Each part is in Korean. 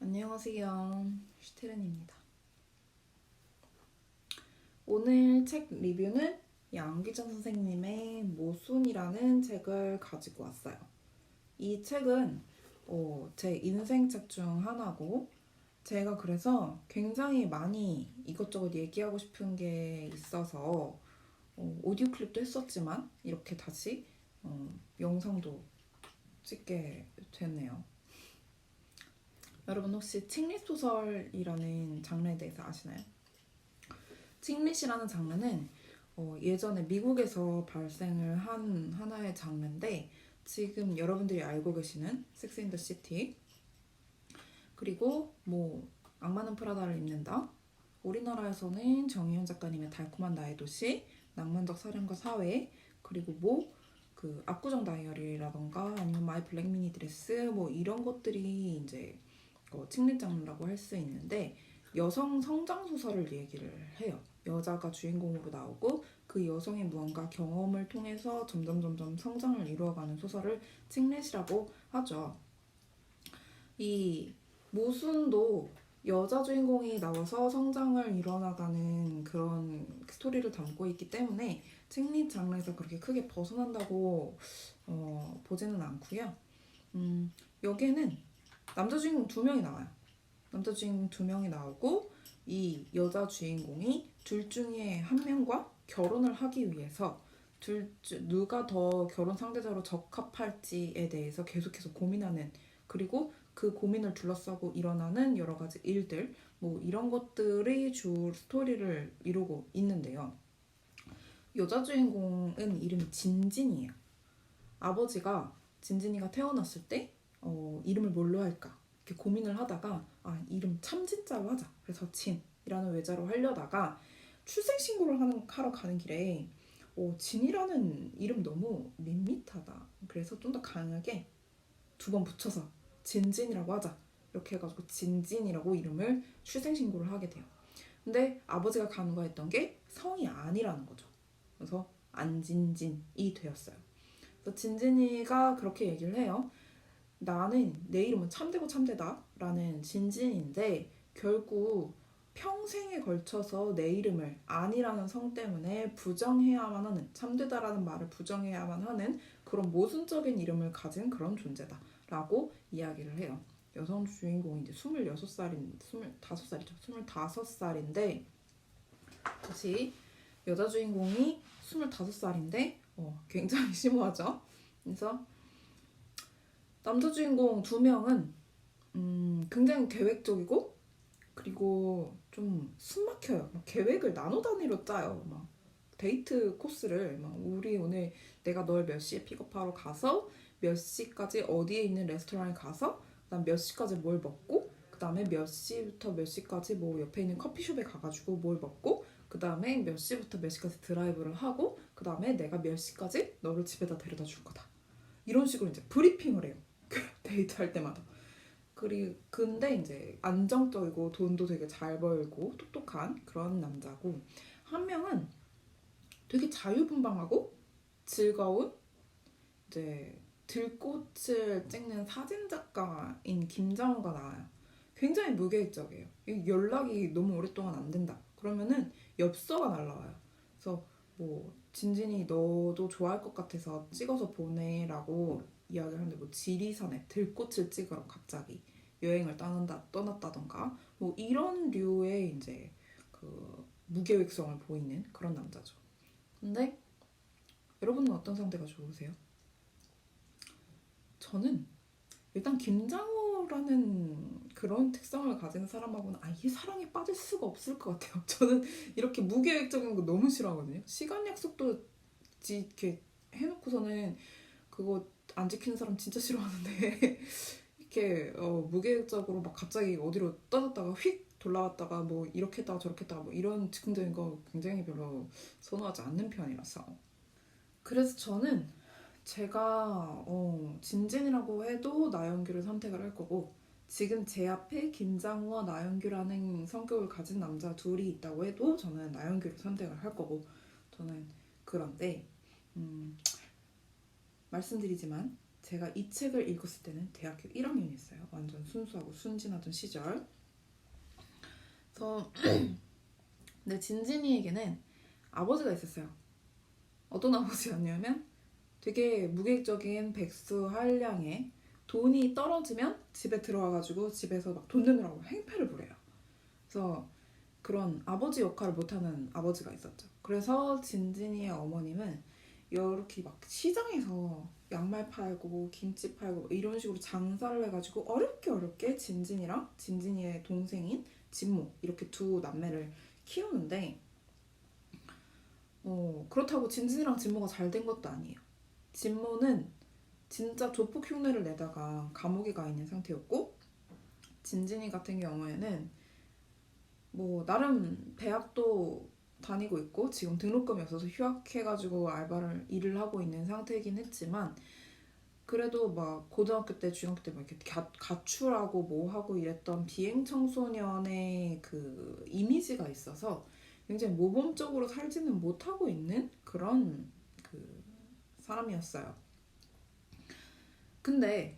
안녕하세요. 슈테른입니다. 오늘 책 리뷰는 양기정 선생님의 모순이라는 책을 가지고 왔어요. 이 책은 제 인생 책 중 하나고 제가 그래서 굉장히 많이 이것저것 얘기하고 싶은 게 있어서 오디오 클립도 했었지만 이렇게 다시 영상도 찍게 됐네요. 여러분 혹시 칭릿 소설이라는 장르에 대해서 아시나요? 칭릿이라는 장르는 예전에 미국에서 발생을 한 하나의 장르인데 지금 여러분들이 알고 계시는 섹스 인 더 시티 그리고 뭐 악마는 프라다를 입는다 우리나라에서는 정희연 작가님의 달콤한 나의 도시 낭만적 사랑과 사회 그리고 뭐 그 압구정 다이어리라던가 아니면 마이 블랙 미니 드레스 뭐 이런 것들이 이제 칭릿 장르라고 할 수 있는데 여성 성장 소설을 얘기를 해요. 여자가 주인공으로 나오고 그 여성의 무언가 경험을 통해서 점점 성장을 이루어가는 소설을 칭릿이라고 하죠. 이 모순도 여자 주인공이 나와서 성장을 이뤄나가는 그런 스토리를 담고 있기 때문에 칭릿 장르에서 그렇게 크게 벗어난다고 보지는 않고요. 여기에는 남자 주인공 두 명이 나와요. 남자 주인공 두 명이 나오고 이 여자 주인공이 둘 중에 한 명과 결혼을 하기 위해서 누가 더 결혼 상대자로 적합할지에 대해서 계속해서 고민하는 그리고 그 고민을 둘러싸고 일어나는 여러 가지 일들 뭐 이런 것들이 주 스토리를 이루고 있는데요. 여자 주인공은 이름이 진진이에요. 아버지가 진진이가 태어났을 때 이름을 뭘로 할까 이렇게 고민을 하다가 이름 참진자로 하자 그래서 진이라는 외자로 하려다가 출생신고를 하러 가는 길에 진이라는 이름 너무 밋밋하다 그래서 좀 더 강하게 두 번 붙여서 진진이라고 하자 이렇게 해가지고 진진이라고 이름을 출생신고를 하게 돼요. 근데 아버지가 간과했던 게 성이 아니라는 거죠. 그래서 안진진이 되었어요. 그래서 진진이가 그렇게 얘기를 해요. 나는 내 이름은 참되고 참되다 라는 진진인데 결국 평생에 걸쳐서 내 이름을 아니라는 성 때문에 부정해야만 하는 참되다라는 말을 부정해야만 하는 그런 모순적인 이름을 가진 그런 존재다 라고 이야기를 해요. 여성 주인공이 이제 25살이죠. 25살인데 다시 여자 주인공이 25살인데 굉장히 심오하죠. 그래서 남자 주인공 두 명은 굉장히 계획적이고 그리고 좀 숨막혀요. 막 계획을 나노 단위로 짜요. 막 데이트 코스를 막 우리 오늘 내가 널 몇 시에 픽업하러 가서 몇 시까지 어디에 있는 레스토랑에 가서 그다음 몇 시까지 뭘 먹고 그다음에 몇 시부터 몇 시까지 뭐 옆에 있는 커피숍에 가가지고 뭘 먹고 그다음에 몇 시부터 몇 시까지 드라이브를 하고 그다음에 내가 몇 시까지 너를 집에다 데려다 줄 거다. 이런 식으로 이제 브리핑을 해요. 데이트할 때마다. 근데 이제 안정적이고 돈도 되게 잘 벌고 똑똑한 그런 남자고 한 명은 되게 자유분방하고 즐거운 이제 들꽃을 찍는 사진작가인 김장호가 나와요. 굉장히 무계획적이에요. 연락이 너무 오랫동안 안 된다. 그러면은 엽서가 날라와요. 그래서 뭐 진진이 너도 좋아할 것 같아서 찍어서 보내라고 이야기를 하는데 뭐 지리산에 들꽃을 찍으러 갑자기 여행을 떠났다던가 뭐 이런 류의 이제 그 무계획성을 보이는 그런 남자죠. 근데 여러분은 어떤 상대가 좋으세요? 저는 일단 김장호라는 그런 특성을 가진 사람하고는 아예 사랑에 빠질 수가 없을 것 같아요. 저는 이렇게 무계획적인 거 너무 싫어하거든요. 시간 약속도 이렇게 해놓고서는 그거 안 지키는 사람 진짜 싫어하는데 이렇게 무계획적으로 막 갑자기 어디로 떠났다가 휙 돌아왔다가 뭐 이렇게 했다가 저렇게 했다가 뭐 이런 즉흥적인 거 굉장히 별로 선호하지 않는 편이라서 그래서 저는 제가 진진이라고 해도 나영규를 선택을 할 거고 지금 제 앞에 김장우와 나영규라는 성격을 가진 남자 둘이 있다고 해도 저는 나영규를 선택을 할 거고 저는 그런데 말씀드리지만 제가 이 책을 읽었을 때는 대학교 1학년이었어요. 완전 순수하고 순진하던 시절. 그래서 근데 진진이에게는 아버지가 있었어요. 어떤 아버지였냐면 되게 무계획적인 백수 한량에 돈이 떨어지면 집에 들어와가지고 집에서 막 돈 내느라고 행패를 부려요. 그래서 그런 아버지 역할을 못하는 아버지가 있었죠. 그래서 진진이의 어머님은 이렇게 막 시장에서 양말 팔고 김치 팔고 이런 식으로 장사를 해가지고 어렵게 진진이랑 진진이의 동생인 진모 이렇게 두 남매를 키우는데 그렇다고 진진이랑 진모가 잘 된 것도 아니에요. 진모는 진짜 조폭 흉내를 내다가 감옥에 가 있는 상태였고 진진이 같은 경우에는 뭐 나름 대학도 다니고 있고 지금 등록금이 없어서 휴학해가지고 일을 하고 있는 상태이긴 했지만 그래도 막 고등학교 때 중학교 때 막 이렇게 가출하고 뭐 하고 이랬던 비행 청소년의 그 이미지가 있어서 굉장히 모범적으로 살지는 못하고 있는 그런 그 사람이었어요. 근데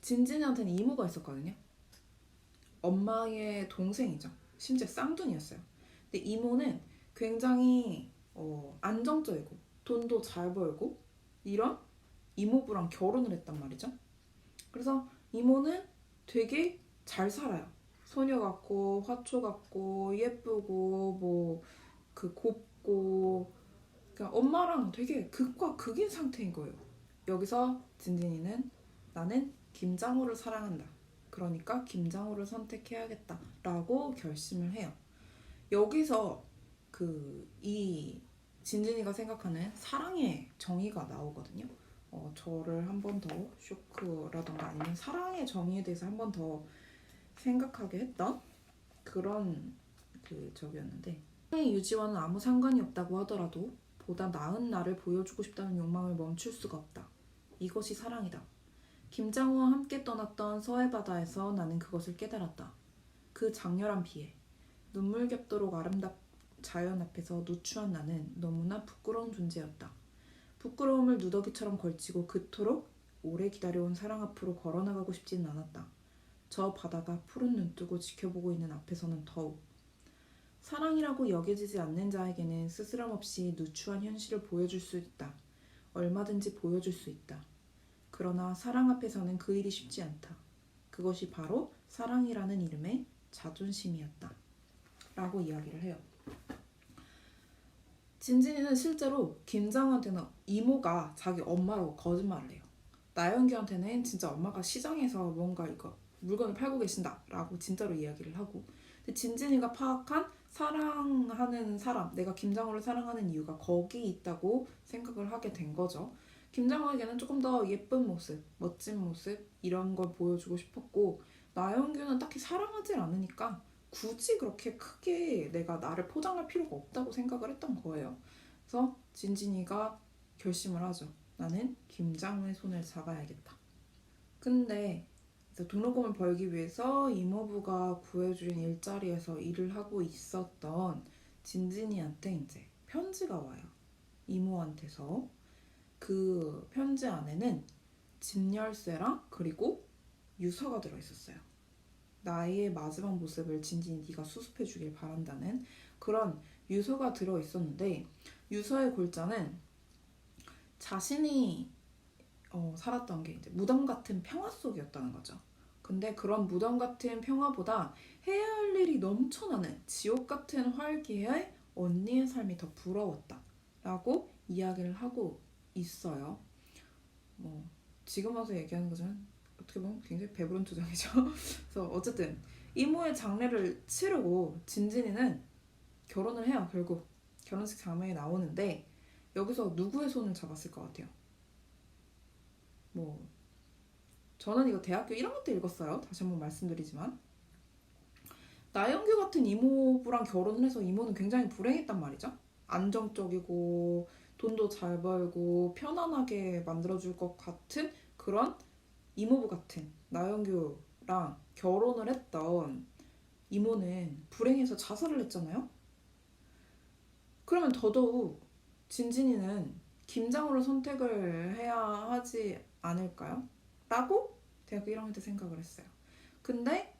진진이한테는 이모가 있었거든요. 엄마의 동생이죠. 심지어 쌍둥이였어요. 근데 이모는 굉장히 안정적이고 돈도 잘 벌고 이런 이모부랑 결혼을 했단 말이죠. 그래서 이모는 되게 잘 살아요. 소녀 같고 화초 같고 예쁘고 뭐 그 곱고 그러니까 엄마랑 되게 극과 극인 상태인 거예요. 여기서 진진이는 나는 김장호를 사랑한다. 그러니까 김장호를 선택해야겠다. 라고 결심을 해요. 여기서 이 진진이가 생각하는 사랑의 정의가 나오거든요. 저를 한 번 더 쇼크라던가 아니면 사랑의 정의에 대해서 한 번 더 생각하게 했던 그런 적이었는데 사랑의 유지와는 아무 상관이 없다고 하더라도 보다 나은 나를 보여주고 싶다는 욕망을 멈출 수가 없다. 이것이 사랑이다. 김장우와 함께 떠났던 서해바다에서 나는 그것을 깨달았다. 그 장렬한 비에 눈물 겹도록 아름답 자연 앞에서 누추한 나는 너무나 부끄러운 존재였다. 부끄러움을 누더기처럼 걸치고 그토록 오래 기다려온 사랑 앞으로 걸어나가고 싶지는 않았다. 저 바다가 푸른 눈뜨고 지켜보고 있는 앞에서는 더욱 사랑이라고 여겨지지 않는 자에게는 스스럼없이 누추한 현실을 보여줄 수 있다. 얼마든지 보여줄 수 있다. 그러나 사랑 앞에서는 그 일이 쉽지 않다. 그것이 바로 사랑이라는 이름의 자존심이었다. 라고 이야기를 해요. 진진이는 실제로 김장한테는 이모가 자기 엄마라고 거짓말을 해요. 나연규한테는 진짜 엄마가 시장에서 뭔가 이거 물건을 팔고 계신다 라고 진짜로 이야기를 하고 근데 진진이가 파악한 사랑하는 사람, 내가 김장호를 사랑하는 이유가 거기 있다고 생각을 하게 된 거죠. 김장호에게는 조금 더 예쁜 모습, 멋진 모습 이런 걸 보여주고 싶었고 나연규는 딱히 사랑하지 않으니까 굳이 그렇게 크게 내가 나를 포장할 필요가 없다고 생각을 했던 거예요. 그래서 진진이가 결심을 하죠. 나는 김장우의 손을 잡아야겠다. 근데 등록금을 벌기 위해서 이모부가 구해준 일자리에서 일을 하고 있었던 진진이한테 이제 편지가 와요. 이모한테서. 그 편지 안에는 집 열쇠랑 그리고 유서가 들어있었어요. 나의 마지막 모습을 진진이 네가 수습해 주길 바란다는 그런 유서가 들어있었는데 유서의 골자는 자신이 살았던 게 이제 무덤 같은 평화 속이었다는 거죠. 근데 그런 무덤 같은 평화보다 해야 할 일이 넘쳐나는 지옥 같은 활기에 언니의 삶이 더 부러웠다 라고 이야기를 하고 있어요. 뭐 지금 와서 얘기하는 거지만 어떻게 보면 굉장히 배부른 투정이죠. 그래서 어쨌든 이모의 장례를 치르고 진진이는 결혼을 해요. 결국 결혼식 장면이 나오는데 여기서 누구의 손을 잡았을 것 같아요? 뭐 저는 이거 대학교 1학년 때 읽었어요. 다시 한번 말씀드리지만 나영규 같은 이모부랑 결혼을 해서 이모는 굉장히 불행했단 말이죠. 안정적이고 돈도 잘 벌고 편안하게 만들어줄 것 같은 그런 이모부 같은 나영규랑 결혼을 했던 이모는 불행해서 자살을 했잖아요. 그러면 더더욱 진진이는 김장우를 선택을 해야 하지 않을까요? 라고 대학교 1학년 때 생각을 했어요. 근데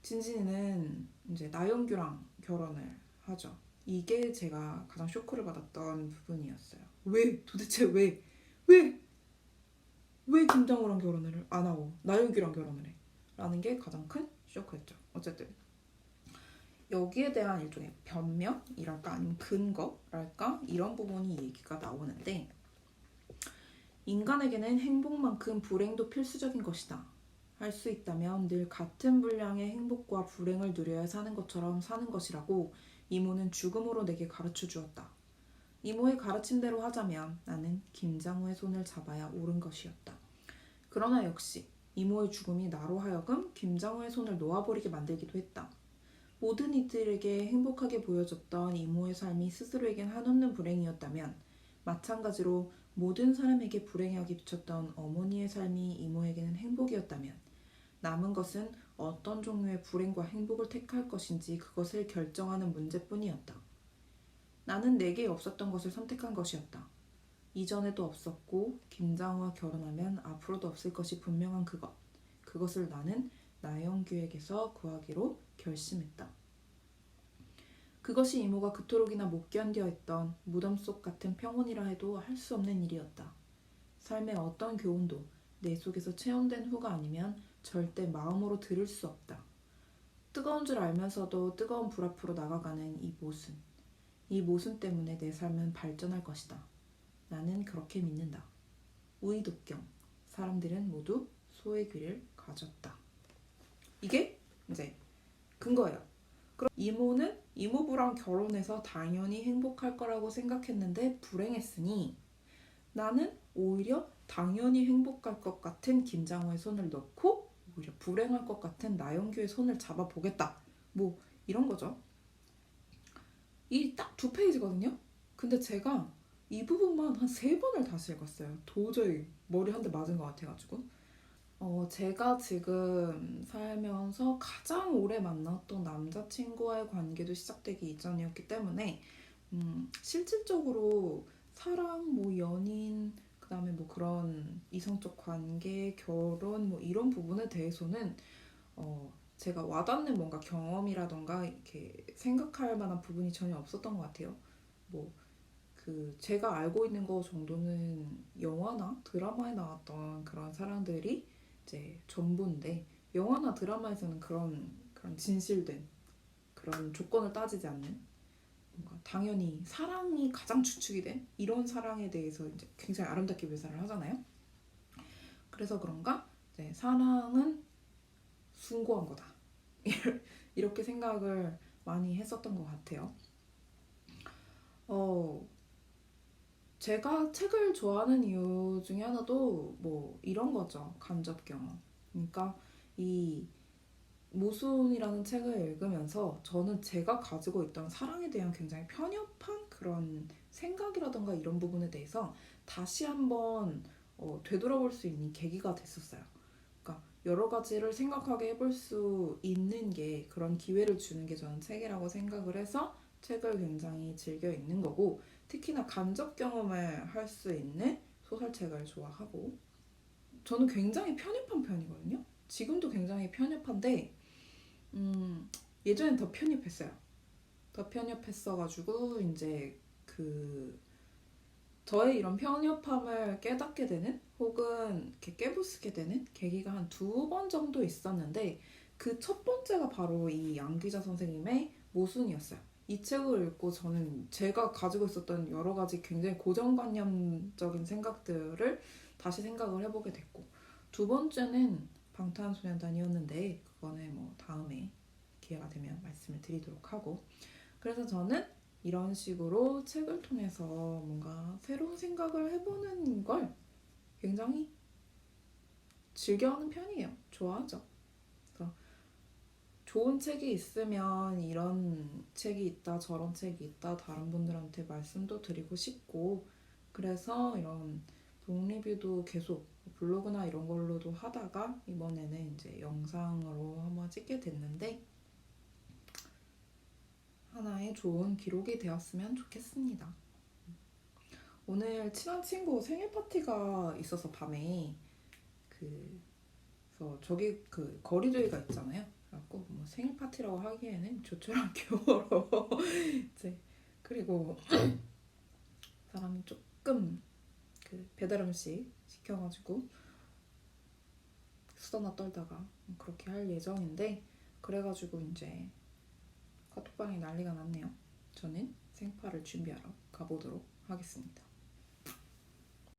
진진이는 이제 나영규랑 결혼을 하죠. 이게 제가 가장 쇼크를 받았던 부분이었어요. 왜? 도대체 왜? 왜? 왜 김장우랑 결혼을 안 하고 나영규랑 결혼을 해? 라는 게 가장 큰 쇼크였죠. 어쨌든 여기에 대한 일종의 변명이랄까 아니면 근거랄까 이런 부분이 얘기가 나오는데, 인간에게는 행복만큼 불행도 필수적인 것이다. 할 수 있다면 늘 같은 분량의 행복과 불행을 누려야 사는 것처럼 사는 것이라고 이모는 죽음으로 내게 가르쳐 주었다. 이모의 가르침대로 하자면 나는 김장우의 손을 잡아야 옳은 것이었다. 그러나 역시 이모의 죽음이 나로 하여금 김장우의 손을 놓아버리게 만들기도 했다. 모든 이들에게 행복하게 보여졌던 이모의 삶이 스스로에겐 한없는 불행이었다면, 마찬가지로 모든 사람에게 불행하게 비쳤던 어머니의 삶이 이모에게는 행복이었다면, 남은 것은 어떤 종류의 불행과 행복을 택할 것인지 그것을 결정하는 문제뿐이었다. 나는 내게 없었던 것을 선택한 것이었다. 이전에도 없었고 김장우와 결혼하면 앞으로도 없을 것이 분명한 그것. 그것을 나는 나영규에게서 구하기로 결심했다. 그것이 이모가 그토록이나 못 견뎌 했던 무덤 속 같은 평온이라 해도 할 수 없는 일이었다. 삶의 어떤 교훈도 내 속에서 체험된 후가 아니면 절대 마음으로 들을 수 없다. 뜨거운 줄 알면서도 뜨거운 불 앞으로 나가가는 이 모순. 이 모순 때문에 내 삶은 발전할 것이다. 나는 그렇게 믿는다. 우이독경. 사람들은 모두 소의 귀를 가졌다. 이게 이제 근거예요. 그럼 이모는 이모부랑 결혼해서 당연히 행복할 거라고 생각했는데 불행했으니, 나는 오히려 당연히 행복할 것 같은 김장우의 손을 넣고 오히려 불행할 것 같은 나영규의 손을 잡아보겠다. 뭐 이런 거죠. 이 딱 2페이지거든요. 근데 제가 이 부분만 한 3번을 다시 읽었어요. 도저히 머리 한 대 맞은 것 같아가지고. 제가 지금 살면서 가장 오래 만났던 남자친구와의 관계도 시작되기 이전이었기 때문에 실질적으로 사랑, 뭐 연인, 그 다음에 뭐 그런 이성적 관계, 결혼 뭐 이런 부분에 대해서는 제가 와닿는 뭔가 경험이라던가 이렇게 생각할 만한 부분이 전혀 없었던 것 같아요. 뭐 제가 알고 있는 거 정도는 영화나 드라마에 나왔던 그런 사람들이 이제 전부인데, 영화나 드라마에서는 그런 진실된 그런 조건을 따지지 않는, 뭔가 당연히 사랑이 가장 주축이 된 이런 사랑에 대해서 이제 굉장히 아름답게 묘사를 하잖아요. 그래서 그런가 이제 사랑은 숭고한 거다. 이렇게 생각을 많이 했었던 것 같아요. 제가 책을 좋아하는 이유 중에 하나도 뭐 이런 거죠. 간접 경험. 그러니까 이 모순이라는 책을 읽으면서 저는 제가 가지고 있던 사랑에 대한 굉장히 편협한 그런 생각이라던가 이런 부분에 대해서 다시 한번 되돌아볼 수 있는 계기가 됐었어요. 그러니까 여러 가지를 생각하게 해볼 수 있는 게, 그런 기회를 주는 게 저는 책이라고 생각을 해서 책을 굉장히 즐겨 읽는 거고, 특히나 간접 경험을 할 수 있는 소설책을 좋아하고, 저는 굉장히 편협한 편이거든요. 지금도 굉장히 편협한데 예전엔 더 편협했어요. 더 편협했어가지고 이제 저의 이런 편협함을 깨닫게 되는, 혹은 이렇게 깨부수게 되는 계기가 한 2번 정도 있었는데, 그 첫 번째가 바로 이 양기자 선생님의 모순이었어요. 이 책을 읽고 저는 제가 가지고 있었던 여러 가지 굉장히 고정관념적인 생각들을 다시 생각을 해보게 됐고, 2번째는 방탄소년단이었는데 그거는 뭐 다음에 기회가 되면 말씀을 드리도록 하고, 그래서 저는 이런 식으로 책을 통해서 뭔가 새로운 생각을 해보는 걸 굉장히 즐겨하는 편이에요. 좋아하죠. 그래서 좋은 책이 있으면 이런 책이 있다, 저런 책이 있다, 다른 분들한테 말씀도 드리고 싶고, 그래서 이런 독리뷰도 계속 블로그나 이런 걸로도 하다가 이번에는 이제 영상으로 한번 찍게 됐는데, 하나의 좋은 기록이 되었으면 좋겠습니다. 오늘 친한 친구 생일 파티가 있어서 밤에 그래서 저기 그 거리두기가 있잖아요. 그래갖고 뭐 생일 파티라고 하기에는 조촐한 규모로 이제 그리고 사람이 조금 그 배달 음식 시켜가지고 수다나 떨다가 그렇게 할 예정인데 그래가지고 이제 카톡방에 난리가 났네요. 저는 생파를 준비하러 가보도록 하겠습니다.